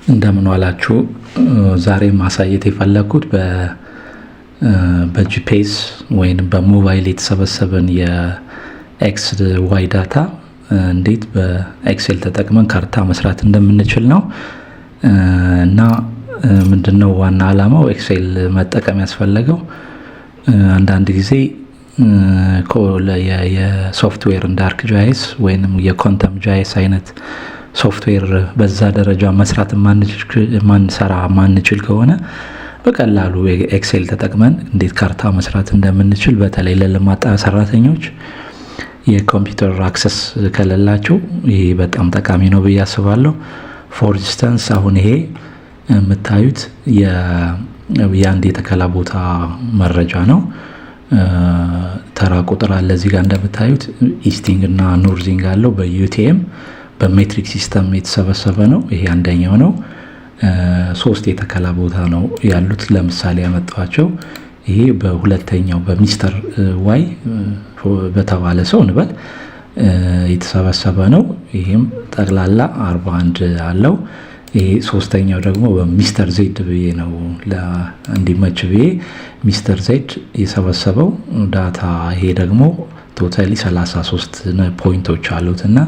እንደምን ዋላችሁ። ዛሬ ማሳየት የፈለኩት በጂፒኤስ ወይም በሞባይል የተሰበሰበን የኤክስ ዋይ ዳታ እንዴት በኤክሴል ተጠቅመን ካርታ መስራት እንደምንችል ነው እና ምንድነው ዋና ዓላማው ኤክሴል መጠቀም ያስፈልገው አንዳንድ ጊዜ የሶፍትዌር እንደ ArcGIS ወይንም የኳንተም GIS አይነት ሶፍትዌር በዛ ደረጃ መስራት ማንችል ከሆነ በቀላሉ ኤክሴል ተጠቅመን እንዴት ካርታ መስራት እንደምንችል በተለይ ለልማት ሰራተኞች የኮምፒውተር አክሰስ ከሌላቸው ይሄ በጣም ጠቃሚ ነው ብዬ አስባለሁ። ፎር ኢንስታንስ አሁን ይሄ የምታዩት የአንድ የተከላ ቦታ መረጃ ነው። ተራ ቁጥር አለ እዚህ ጋር እንደምታዩት ኢስቲንግ እና ኖርዚንግ አለው በዩቲኤም በሜትሪክ ሲስተም የተሰበሰበ ነው። ይሄ አንደኛው ነው። ሶስት የተከላ ቦታ ነው ያሉት ለምሳሌ ያመጣቸው። ይሄ በሁለተኛው በሚስተር ዋይ በተባለ ሰው እንበል የተሰበሰበ ነው። ይሄም ጠቅላላ 41 አለው። ይሄ ሶስተኛው ደግሞ በሚስተር ዜድ ብዬ ነው እንዲመች ብዬ ሚስተር ዜድ የሰበሰበው ዳታ። ይሄ ደግሞ ቶታሊ 33 ፖይንቶች አሉትና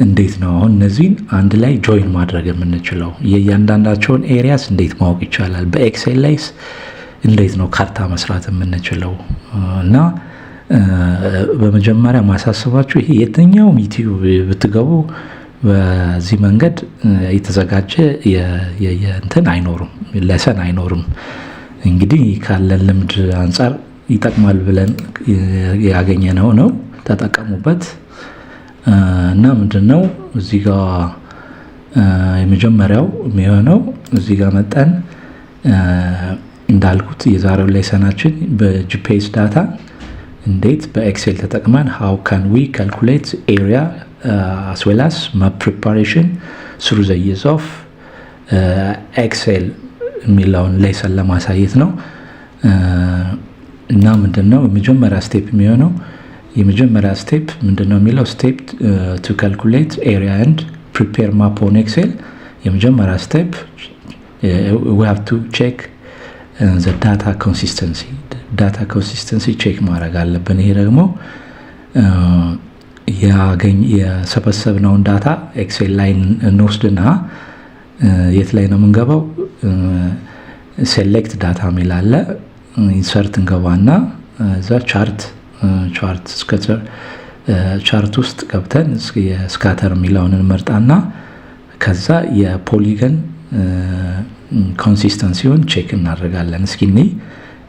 እንዴት ነው አሁን እነዚህን አንድ ላይ ጆይን ማድረግ የምንችለው? የእያንዳንዳቸውን ኤሪያስ እንዴት ማወቅ ይቻላል? በኤክሴል ላይስ እንዴት ነው ካርታ መስራት የምንችለው? እና በመጀመሪያ ማሳሰባችሁ ይሄ የትኛውም ዩቲዩብ ብትገቡ በዚህ መንገድ የተዘጋጀ የእንትን አይኖርም፣ ለሰን አይኖርም። እንግዲህ ካለን ልምድ አንጻር ይጠቅማል ብለን ያገኘነው ነው፣ ተጠቀሙበት። እና ምንድነው እዚህ ጋር የመጀመሪያው የሚሆነው እዚህ ጋር መጠን እንዳልኩት የዛሬው ሌሰናችን በጂፒኤስ ዳታ እንዴት በኤክሴል ተጠቅመን how can we calculate area as well as map preparation through the use of Excel የሚለውን ሌሰን ለማሳየት ነው። እና ምንድነው የመጀመሪያ ስቴፕ የሚሆነው የመጀመሪያ ስቴፕ ምንድነው የሚለው ስቴፕ to calculate area and prepare map on Excel። የመጀመሪያ ስቴፕ we have to check the data consistency check ማድረግ አለብን። ይሄ ደግሞ የሰበሰብነውን ዳታ ኤክሴል ላይ እንወስድና የት ላይ ነው የምንገባው? ሴሌክት ዳታ የሚል አለ። ኢንሰርት እንገባና እዛ ቻርት ውስጥ ገብተን የስካተር የሚለውን እንመርጣና ከዛ የፖሊገን ኮንሲስተንሲውን ቼክ እናደርጋለን። እስኪ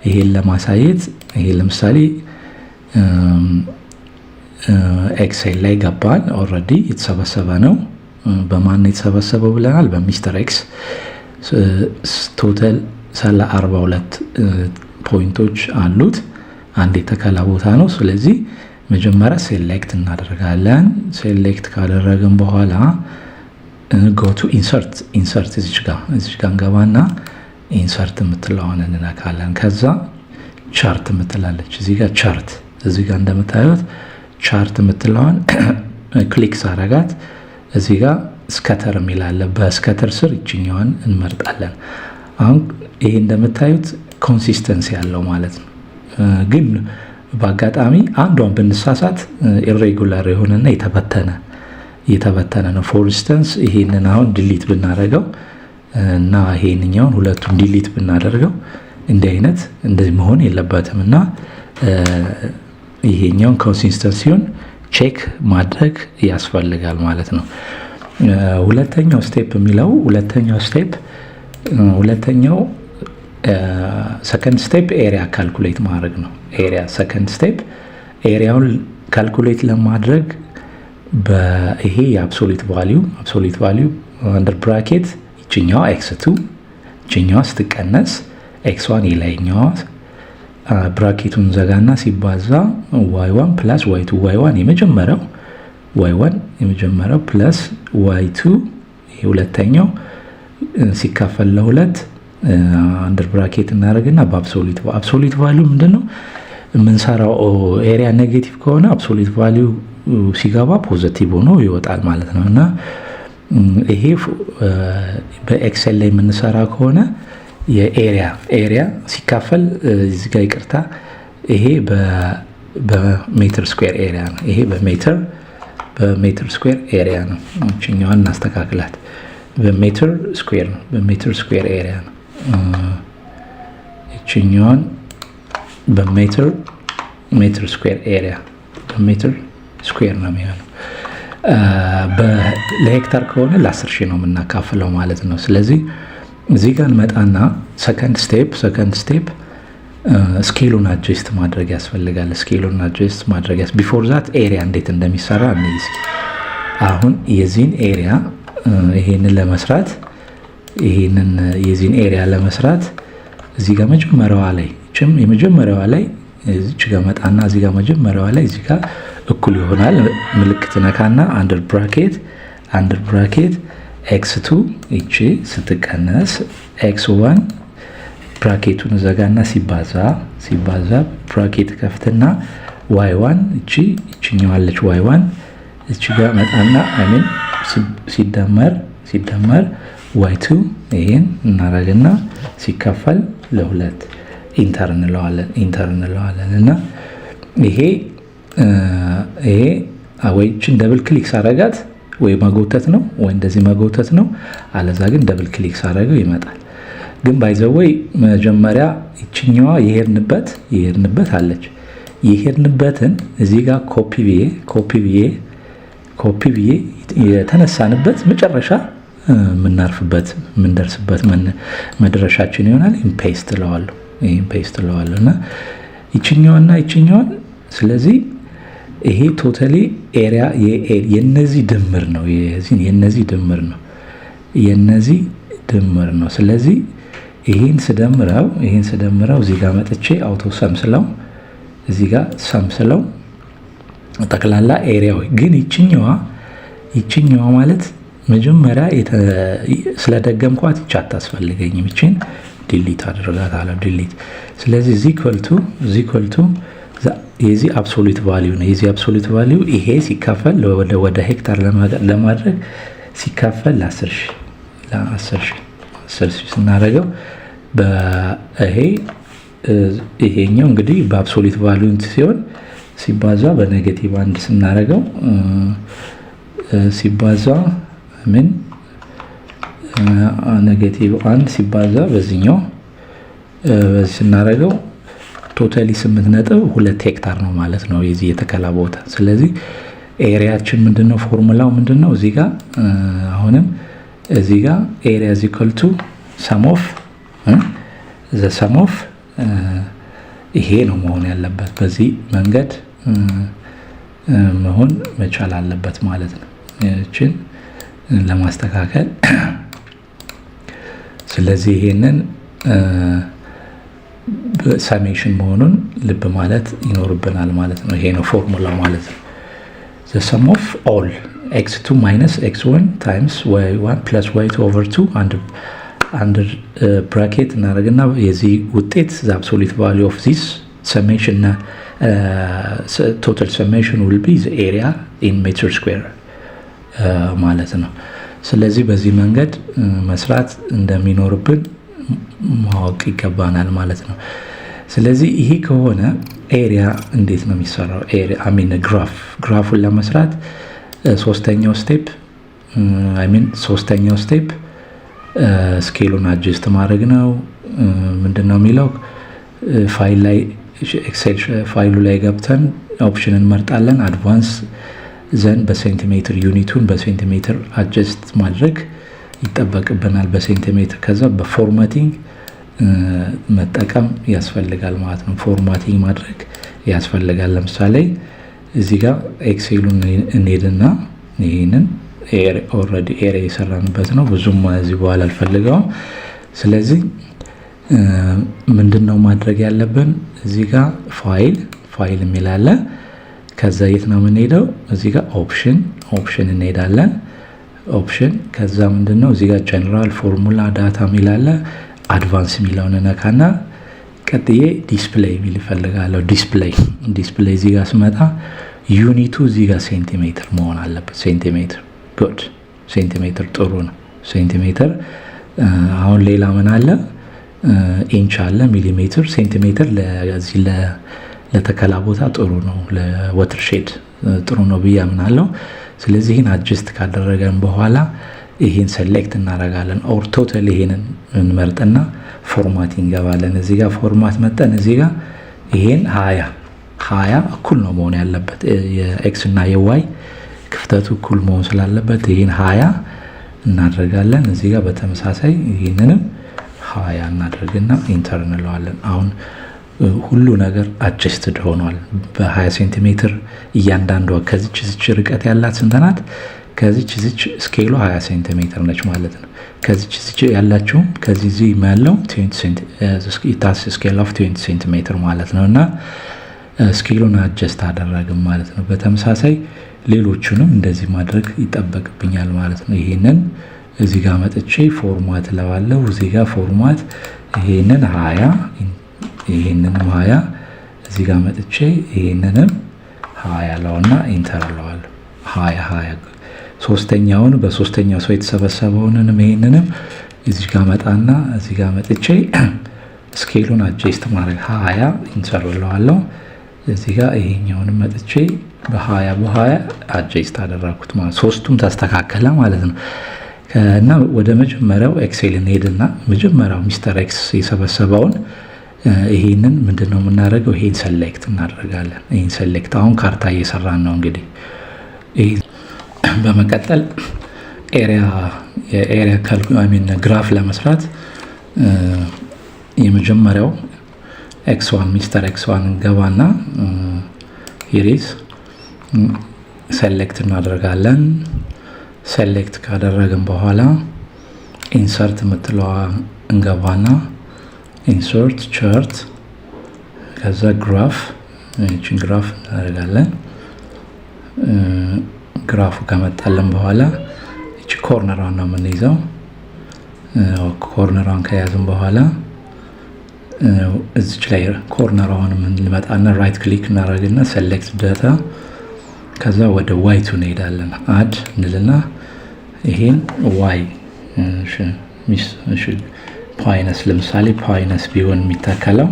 ይሄን ለማሳየት ይሄ ለምሳሌ ኤክሴል ላይ ገባን። ኦልሬዲ የተሰበሰበ ነው። በማን የተሰበሰበው ብለናል? በሚስተር ኤክስ ቶታል 42 ፖይንቶች አሉት። አንድ የተከላ ቦታ ነው። ስለዚህ መጀመሪያ ሴሌክት እናደርጋለን። ሴሌክት ካደረግን በኋላ go to insert እዚህ ጋር እንገባና ኢንሰርት የምትለዋን እንነካለን። ከዛ ቻርት የምትላለች እዚህ ጋር እዚህ ጋር እንደምታዩት ቻርት የምትለዋን ክሊክ ሳረጋት እዚህ ጋር ስካተር የሚላለ በስካተር ስር እችኛዋን እንመርጣለን። አሁን ይሄ እንደምታዩት ኮንሲስተንሲ ያለው ማለት ነው። ግን በአጋጣሚ አንዷን ብንሳሳት ኢሬጉላር የሆነና የተበተነ ነው። ፎር ኢንስታንስ ይሄንን አሁን ዲሊት ብናደርገው እና ይሄንኛውን ሁለቱን ዲሊት ብናደርገው እንደዚህ መሆን የለበትም እና ይሄኛውን ኮንሲስተንሲውን ቼክ ማድረግ ያስፈልጋል ማለት ነው። ሁለተኛው ስቴፕ የሚለው ሁለተኛው ሰከንድ ስቴፕ ኤሪያ ካልኩሌት ማድረግ ነው። ሰከንድ ስቴፕ ኤሪያውን ካልኩሌት ለማድረግ በይሄ የአብሶሉት ቫልዩ አንደር ብራኬት ይችኛዋ x2 ይችኛዋ ስትቀነስ x1 የላይኛዋ ብራኬቱን ዘጋና ሲባዛ y1 + y2 y1 የመጀመሪያው ፕለስ y2 የሁለተኛው ሲካፈል ለሁለት አንደር ብራኬት እናደርግና በአብሶሉት ቫልዩ ምንድነው የምንሰራው? ኤሪያ ኔጌቲቭ ከሆነ አብሶሉት ቫልዩ ሲገባ ፖዚቲቭ ሆኖ ይወጣል ማለት ነው። እና ይሄ በኤክሴል ላይ የምንሰራ ከሆነ የኤሪያ ሲካፈል እዚህ ጋር ይቅርታ፣ ይሄ በሜትር ስኩዌር ኤሪያ ነው። ይሄ በሜትር ስኩዌር ኤሪያ ነው። እችኛዋን እናስተካክላት። በሜትር ስኩዌር ነው፣ በሜትር ስኩዌር ኤሪያ ነው። እችኛዋን በሜትር ስኩዌር ኤሪያ በሜትር ስኩዌር ነው የሚሆነው። ለሄክታር ከሆነ ለ10 ሺህ ነው የምናካፍለው ማለት ነው። ስለዚህ እዚህ ጋር እንመጣና ሰከንድ ስቴፕ ስኬሉን አጀስት ማድረግ ያስፈልጋል። ቢፎር ዛት ኤሪያ እንዴት እንደሚሰራ እንይዝ። አሁን የዚህን ኤሪያ ይሄንን ለመስራት የዚህን ኤሪያ ለመስራት እዚህ ጋር የመጀመሪያዋ ላይ እዚች ጋር መጣና እዚህ ጋር መጀመሪያዋ ላይ እዚህ ጋር እኩል ይሆናል ምልክት ነካና አንደር ብራኬት x2 እቺ ስትቀነስ x1 ብራኬቱን ዘጋና ሲባዛ ብራኬት ከፍትና y1 እቺኛዋለች y1 እቺ ጋር መጣና ሲደመር y2 ይሄን እናረግና ሲከፈል ለሁለት ኢንተር እንለዋለን እና ይሄ ወይችን ደብል ክሊክ ሳረጋት ወይ መጎተት ነው ወይ እንደዚህ መጎተት ነው። አለዛ ግን ደብል ክሊክ ሳረገው ይመጣል። ግን ባይዘወይ መጀመሪያ እቺኛዋ የሄድንበት አለች። የሄድንበትን እዚህ ጋር ኮፒ ብዬ የተነሳንበት መጨረሻ የምንደርስበት መድረሻችን ይሆናል። ፔስት እለዋለሁ እና ይችኛዋን ስለዚህ ይሄ ቶታሊ ኤሪያ የነዚህ ድምር ነው። ስለዚህ ይሄን ስደምረው እዚህ ጋር መጥቼ አውቶ ሰምስለው እዚህ ጋር ሰምስለው ጠቅላላ ኤሪያው ግን ይችኛዋ ማለት መጀመሪያ ስለደገምኳት ይቻ አታስፈልገኝም። ይችን ዲሊት አድርጋታለሁ። ስለዚህ እዚህ ኢኳል ቱ የዚህ አብሶሉት ቫልዩ ነው። የዚህ አብሶሉት ቫልዩ ይሄ ሲካፈል ወደ ሄክታር ለማድረግ ሲካፈል ለ10 ሺህ ስናደርገው ይሄኛው እንግዲህ በአብሶሉት ቫልዩ ሲሆን ሲባዛ በኔጌቲቭ 1 ስናደርገው ሲባዛ ኔጌቲቭ 1 ሲባዛ በዚህኛው ስናደርገው ቶታሊ 8.2 ሄክታር ነው ማለት ነው የዚህ የተከላ ቦታ። ስለዚህ ኤሪያችን ምንድነው? ፎርሙላው ምንድነው? እዚህ ጋር አሁንም እዚህ ጋር ኤሪያ is equal to sum of ይሄ ነው መሆን ያለበት። በዚህ መንገድ መሆን መቻል አለበት ማለት ነው እቺን ለማስተካከል። ስለዚህ ይሄንን ሰሜሽን መሆኑን ልብ ማለት ይኖርብናል ማለት ነው። ይሄ ነው ፎርሙላ ማለት ነው። the sum of all x2 minus x1 times y1 plus y2 over 2 under bracket እናደርግና የዚህ ውጤት the absolute value of this summation total summation will be the area in meter square ማለት ነው። ስለዚህ በዚህ መንገድ መስራት እንደሚኖርብን ማወቅ ይገባናል ማለት ነው። ስለዚህ ይሄ ከሆነ ኤሪያ እንዴት ነው የሚሰራው? ግራፉን ለመስራት ሶስተኛው ስቴፕ ስኬሉን አጀስት ማድረግ ነው። ምንድነው የሚለው ኤክሴል ፋይሉ ላይ ገብተን ኦፕሽን እንመርጣለን። አድቫንስ ዘን በሴንቲሜትር ዩኒቱን በሴንቲሜትር አጀስት ማድረግ ይጠበቅብናል በሴንቲሜትር። ከዛ በፎርማቲንግ መጠቀም ያስፈልጋል ማለት ነው። ፎርማቲንግ ማድረግ ያስፈልጋል። ለምሳሌ እዚህ ጋር ኤክሴሉን እንሄድና ይሄንን ኦልሬዲ ኤሪያ የሰራንበት ነው። ብዙም እዚህ በኋላ አልፈልገውም። ስለዚህ ምንድነው ማድረግ ያለብን? እዚህ ጋር ፋይል የሚላለ ከዛ የት ነው የምንሄደው? እዚህ ጋር ኦፕሽን እንሄዳለን። ኦፕሽን ከዛ ምንድነው እዚህ ጋር ጀነራል ፎርሙላ ዳታ የሚላለ አድቫንስ የሚለውን ነካና ቀጥዬ ዲስፕሌይ የሚል እፈልጋለሁ። ዲስፕሌይ እዚህ ጋር ስመጣ ዩኒቱ እዚህ ጋር ሴንቲሜትር መሆን አለበት። ሴንቲሜትር ጉድ ሴንቲሜትር ጥሩ ነው። ሴንቲሜትር አሁን ሌላ ምን አለ? ኢንች አለ፣ ሚሊሜትር፣ ሴንቲሜትር ለዚህ ለተከላ ቦታ ጥሩ ነው፣ ለወተር ሼድ ጥሩ ነው ብዬ አምናለሁ። ስለዚህ ይህን አጀስት ካደረገን በኋላ ይህን ሴሌክት እናደርጋለን። ኦር ቶታል ይሄንን እንመርጥና ፎርማት እንገባለን። እዚህ ጋር ፎርማት መጠን እዚህ ጋር ይሄን 20 እኩል ነው መሆን ያለበት። የኤክስ እና የዋይ ክፍተቱ እኩል መሆን ስላለበት ይሄን 20 እናደርጋለን። እዚህ ጋር በተመሳሳይ ይሄንንም 20 እናደርግና ኢንተር እንለዋለን። አሁን ሁሉ ነገር አጀስትድ ሆኗል። በ20 ሴንቲሜትር እያንዳንዷ ከዚች ርቀት ያላት ስንት ናት? ከዚች ስኬሉ 20 ሴንቲሜትር ነች ማለት ነው። ከዚች ያላችሁ ከዚህ ያለው 20 ስኬል ኦፍ 20 ሴንቲሜትር ማለት ነው። እና ስኬሉን አጀስት አደረግም ማለት ነው። በተመሳሳይ ሌሎቹንም እንደዚህ ማድረግ ይጠበቅብኛል ማለት ነው። ይሄንን እዚህ ጋር መጥቼ ፎርማት ለዋለው እዚህ ጋር ፎርማት ይሄንን 20 ይሄንንም 20 እዚህ ጋር መጥቼ ይሄንንም 20 ለውና ኢንተር ለዋለሁ 20 ሶስተኛውን በሶስተኛው ሰው የተሰበሰበውንም ይሄንንም እዚህ ጋር መጣና እዚህ ጋር መጥቼ ስኬሉን አጀስት ማድረግ 20 ኢንተር ለዋለሁ። እዚህ ጋር ይሄኛውንም መጥቼ በ20 አጀስት አደረኩት ማለት ሶስቱም ተስተካከለ ማለት ነው። እና ወደ መጀመሪያው ኤክሴል እንሄድና መጀመሪያው ሚስተር ኤክስ የሰበሰበውን ይሄንን ምንድነው የምናደርገው? ይሄን ሴሌክት እናደርጋለን። ይሄን ሴሌክት አሁን ካርታ እየሰራን ነው እንግዲህ። በመቀጠል የኤሪያ ግራፍ ለመስራት የመጀመሪያው ኤክስ1 ሚስተር ኤክስ1 ገባና ሂሪስ ሴሌክት እናደርጋለን። ሴሌክት ካደረግን በኋላ ኢንሰርት የምትለዋ እንገባና ኢንሰርት ቻርት ከዛ ግራፍ እቺን ግራፍ እናደርጋለን። ግራፉ ከመጣለን በኋላ እቺ ኮርነሯን ነው የምንይዘው። ኮርነሯን ከያዝን በኋላ እዚች ላይ ኮርነሯን እንመጣና ራይት ክሊክ እናደርግና ሴሌክት ዳታ ከዛ ወደ ዋይቱ እንሄዳለን። አድ እንልና ይሄን ዋይ ፓይነስ ለምሳሌ ፓይነስ ቢሆን የሚተከለው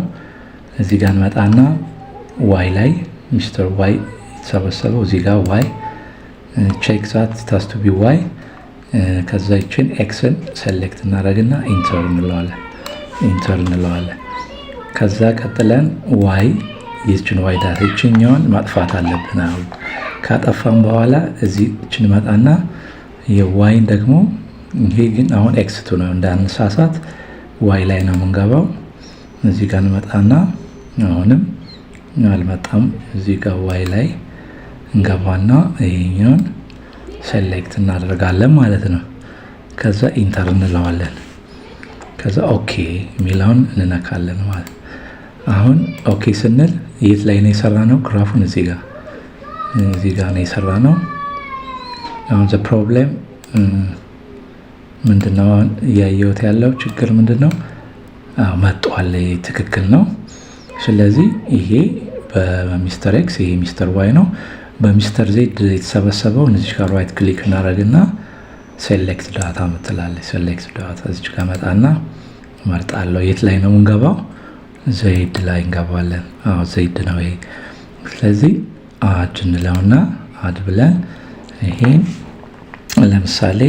እዚህ ጋር እንመጣና ዋይ ላይ ሚስተር ዋይ የተሰበሰበው እዚህ ጋር ዋይ ቼክ ዛት ታስ ቱ ቢ ዋይ ከዛ ይችን ኤክስን ሴሌክት እናደርግና ኢንተር እንለዋለን። ከዛ ቀጥለን ዋይ ይችን ዋይ ዳታ ይችኛውን ማጥፋት አለብን። አሁን ካጠፋን በኋላ እዚህ ይችን መጣና የዋይን ደግሞ ይሄ ግን አሁን ኤክስ2 ነው እንዳንሳሳት ዋይ ላይ ነው የምንገባው። እዚህ ጋር እንመጣና አሁንም አልመጣም እዚህ ጋር ዋይ ላይ እንገባና ይሄኛውን ሴሌክት እናደርጋለን ማለት ነው። ከዛ ኢንተር እንለዋለን። ከዛ ኦኬ የሚለውን እንነካለን ማለት አሁን ኦኬ ስንል የት ላይ ነው የሰራነው? ግራፉን እዚህ ጋር ነው የሰራነው። አሁን ዘ ፕሮብሌም ምንድነው? እያየሁት ያለው ችግር ምንድነው? መጥቷል። ትክክል ነው። ስለዚህ ይሄ በሚስተር ኤክስ ይሄ ሚስተር ዋይ ነው። በሚስተር ዜድ የተሰበሰበው እዚህ ጋር ራይት ክሊክ እናደርግና ሴሌክት ዳታ ምትላለች። ሴሌክት ዳታ እዚህ ጋር መጣና መርጣለሁ። የት ላይ ነው የምንገባው? ዜድ ላይ እንገባለን። ዜድ ነው ይሄ። ስለዚህ አድ እንለውና አድ ብለን ይሄን ለምሳሌ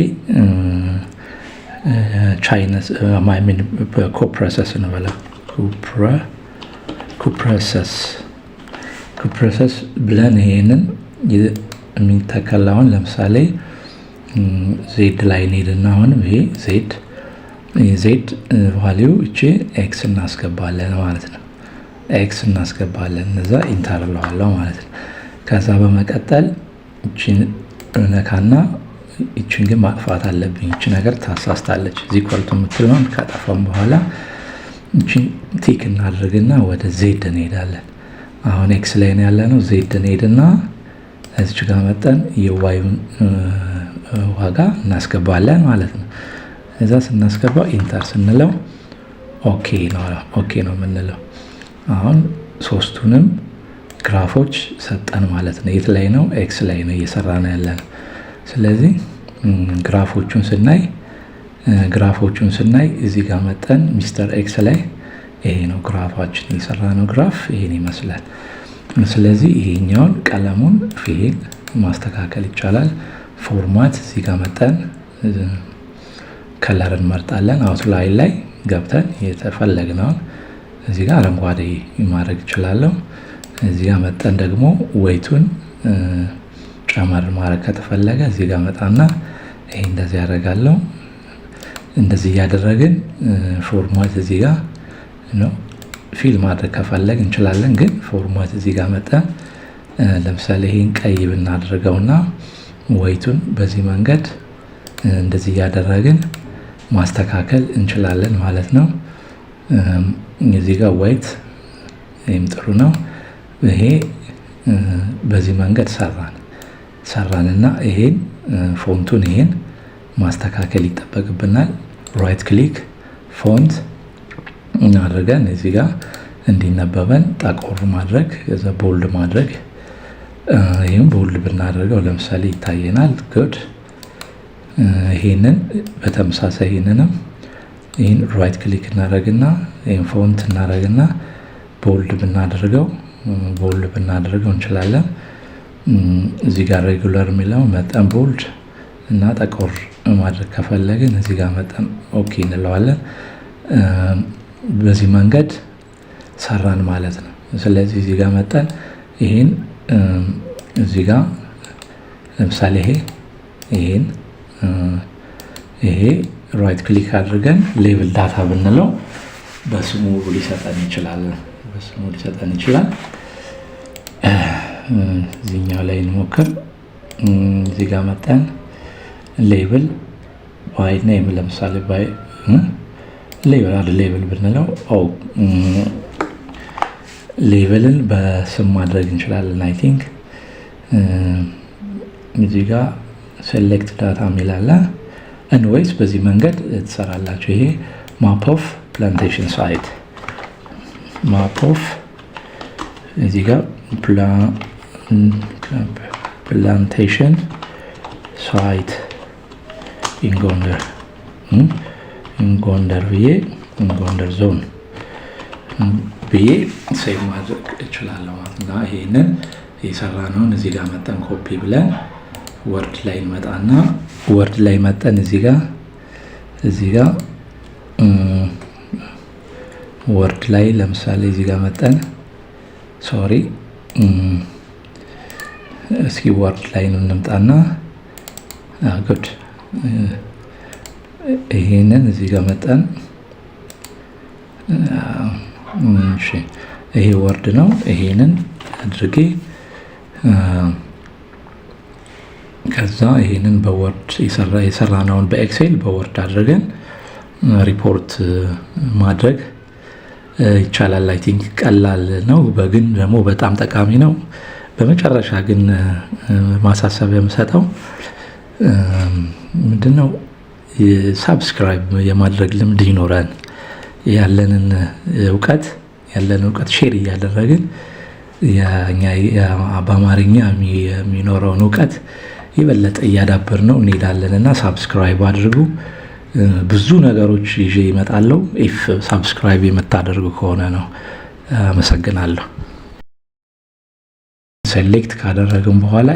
ቻይነስ ማይሚን ኮፕረሰስ እንበላ ኮፕረሰስ ብለን ይሄንን የሚተከላውን ለምሳሌ ዜድ ላይ እንሄድና አሁን ይሄ ዜድ ቫሊዩ እቺ ኤክስ እናስገባለን ማለት ነው። ኤክስ እናስገባለን እዛ ኢንተር ለዋለው ማለት ነው። ከዛ በመቀጠል እቺን ነካና እቺን ግን ማጥፋት አለብኝ። እቺ ነገር ታሳስታለች። እዚህ ኮልቱ የምትለውን ካጠፋም በኋላ እቺን ቲክ እናድርግና ወደ ዜድ እንሄዳለን። አሁን ኤክስ ላይ ነው ያለነው። ዜድ እንሄድና እዚች ጋር መጠን የዋዩን ዋጋ እናስገባለን ማለት ነው። እዛ ስናስገባው ኢንተር ስንለው ኦኬ ነው የምንለው። አሁን ሶስቱንም ግራፎች ሰጠን ማለት ነው። የት ላይ ነው? ኤክስ ላይ ነው እየሰራ ነው ያለነው። ስለዚህ ግራፎቹን ስናይ እዚህ ጋር መጠን ሚስተር ኤክስ ላይ ይሄ ነው ግራፋችን የሰራ ነው ግራፍ ይሄን ይመስላል። ስለዚህ ይሄኛውን ቀለሙን ፊል ማስተካከል ይቻላል። ፎርማት እዚህ ጋር መጠን ከለር እንመርጣለን። አውትላይን ላይ ገብተን የተፈለግነውን እዚህ ጋር አረንጓዴ ማድረግ ይችላለሁ። እዚህ ጋር መጠን ደግሞ ዌይቱን ጨመር ማድረግ ከተፈለገ እዚህ ጋር መጣና ይሄ እንደዚህ ያደርጋለሁ። እንደዚህ እያደረግን ፎርማት እዚህ ጋር ነው ፊል ማድረግ ከፈለግ እንችላለን። ግን ፎርማት እዚህ ጋር መጠን ለምሳሌ ይሄን ቀይ ብናደርገውና ዌይቱን በዚህ መንገድ እንደዚህ እያደረግን ማስተካከል እንችላለን ማለት ነው። እዚህ ጋር ዌይት ይሄም ጥሩ ነው። ይሄ በዚህ መንገድ ሰራንና ይሄን ፎንቱን ይሄን ማስተካከል ይጠበቅብናል። ራይት ክሊክ ፎንት እናደርገን እዚህ ጋር እንዲነበበን ጠቆር ማድረግ እዛ ቦልድ ማድረግ ይሄን ቦልድ ብናደርገው ለምሳሌ ይታየናል። ጉድ ይሄንን በተመሳሳይ ይሄን ራይት ክሊክ እናደርግና ይሄን ፎንት እናደርግና ቦልድ ብናደርገው እንችላለን። እዚህ ጋር ሬጉላር የሚለው መጠን ቦልድ እና ጠቆር ማድረግ ከፈለግን እዚህ ጋር መጠን ኦኬ እንለዋለን። በዚህ መንገድ ሰራን ማለት ነው። ስለዚህ እዚህ ጋር መጠን ይሄን እዚህ ጋር ለምሳሌ ይሄ ራይት ክሊክ አድርገን ሌብል ዳታ ብንለው በስሙ ሊሰጠን ይችላል። እዚህኛው ላይ እንሞክር። እዚህ ጋር መጠን ሌብል ባይ ኔም ለምሳሌ ባይ ሌብል ብንለው ሌብልን በስም ማድረግ እንችላለን። አይ ቲንክ እዚህ ጋር ሴሌክት ዳታ የሚላለ ኤንዌይስ በዚህ መንገድ ትሰራላችሁ። ይሄ ማፕ ኦፍ ፕላንቴሽን ሳይት እዚህ ጋር ፕላንቴሽን ሳይት ኢንጎንደር ብዬ ኢንጎንደር ዞን ብዬ ሴቭ ማድረግ እችላለሁ እና ይሄንን የሰራነውን እዚህ ጋር መጠን ኮፒ ብለን ወርድ ላይ እንመጣና ወርድ ላይ መጠን እዚህ ጋር ወርድ ላይ ለምሳሌ እዚህ ጋር መጠን እስኪ ወርድ ላይ እንምጣና ጉድ ይሄንን እዚህ ጋር መጠን ይሄ ወርድ ነው። ይሄንን አድርጌ ከዛ ይሄንን በወርድ የሰራነውን በኤክሴል በወርድ አድርገን ሪፖርት ማድረግ ይቻላል። አይ ቲንክ ቀላል ነው፣ ግን ደግሞ በጣም ጠቃሚ ነው። በመጨረሻ ግን ማሳሰቢያ የምሰጠው ምንድነው ሳብስክራይብ የማድረግ ልምድ ይኖረን። ያለንን እውቀት ሼር እያደረግን በአማርኛ የሚኖረውን እውቀት የበለጠ እያዳበር ነው እንሄዳለን እና ሳብስክራይብ አድርጉ። ብዙ ነገሮች ይዤ ይመጣለሁ ኢፍ ሳብስክራይብ የምታደርጉ ከሆነ ነው። አመሰግናለሁ። ሴሌክት ካደረግን በኋላ